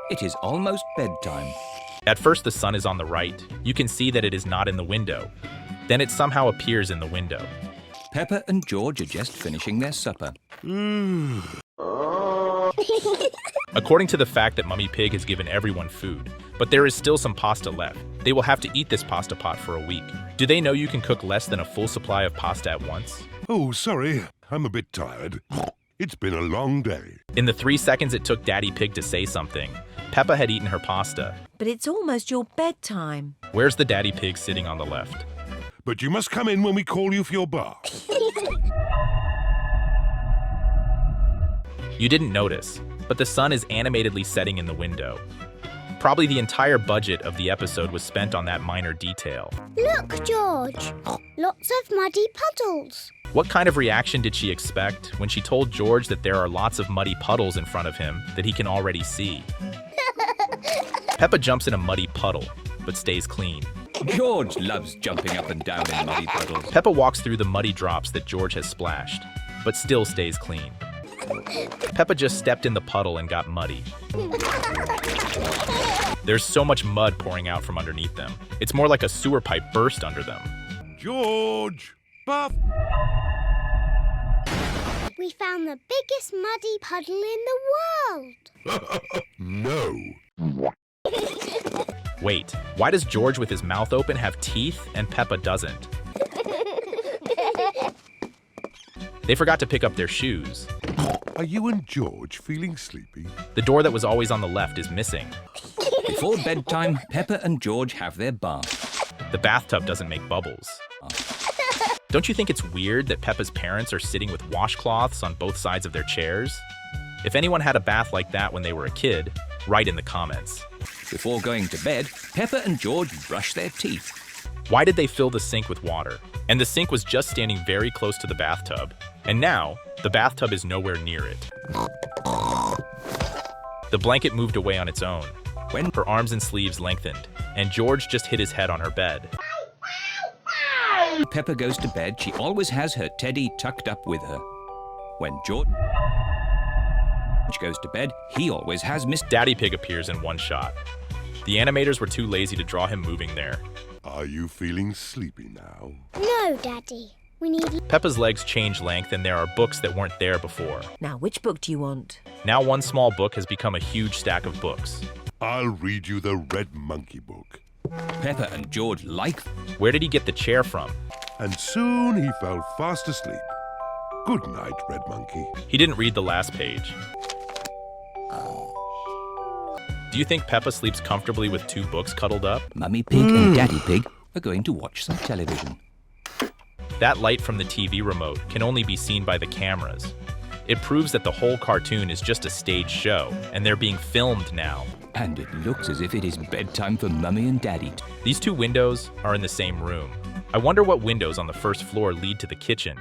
It is almost bedtime. At first, the sun is on the right. You can see that it is not in the window. Then it somehow appears in the window. Peppa and George are just finishing their supper. According to the fact that Mummy Pig has given everyone food, but there is still some pasta left. They will have to eat this pasta pot for a week. Do they know you can cook less than a full supply of pasta at once? Oh, sorry. I'm a bit tired. It's been a long day. In the 3 seconds it took Daddy Pig to say something, Peppa had eaten her pasta. But it's almost your bedtime. Where's the Daddy Pig sitting on the left? But you must come in when we call you for your bath. You didn't notice, but the sun is animatedly setting in the window. Probably the entire budget of the episode was spent on that minor detail. Look, George. Lots of muddy puddles. What kind of reaction did she expect when she told George that there are lots of muddy puddles in front of him that he can already see? Peppa jumps in a muddy puddle, but stays clean. George loves jumping up and down in muddy puddles. Peppa walks through the muddy drops that George has splashed, but still stays clean. Peppa just stepped in the puddle and got muddy. There's so much mud pouring out from underneath them. It's more like a sewer pipe burst under them. George! Buff! We found the biggest muddy puddle in the world. No. Wait, why does George with his mouth open have teeth and Peppa doesn't? They forgot to pick up their shoes. Are you and George feeling sleepy? The door that was always on the left is missing. Before bedtime, Peppa and George have their bath. The bathtub doesn't make bubbles. Don't you think it's weird that Peppa's parents are sitting with washcloths on both sides of their chairs? If anyone had a bath like that when they were a kid, write in the comments. Before going to bed, Peppa and George brush their teeth. Why did they fill the sink with water? And the sink was just standing very close to the bathtub. And now, the bathtub is nowhere near it. The blanket moved away on its own, when her arms and sleeves lengthened, and George just hit his head on her bed. Peppa goes to bed, she always has her teddy tucked up with her. When George goes to bed, he always has Miss Daddy Pig appears in one shot. The animators were too lazy to draw him moving there. Are you feeling sleepy now? No, Daddy. We need... Peppa's legs change length and there are books that weren't there before. Now, which book do you want? Now one small book has become a huge stack of books. I'll read you the Red Monkey book. Peppa and George like... Where did he get the chair from? And soon he fell fast asleep. Good night, Red Monkey. He didn't read the last page. Do you think Peppa sleeps comfortably with 2 books cuddled up? Mummy Pig and Daddy Pig are going to watch some television. That light from the TV remote can only be seen by the cameras. It proves that the whole cartoon is just a stage show, and they're being filmed now. And it looks as if it is bedtime for Mummy and Daddy. These 2 windows are in the same room. I wonder what windows on the first floor lead to the kitchen.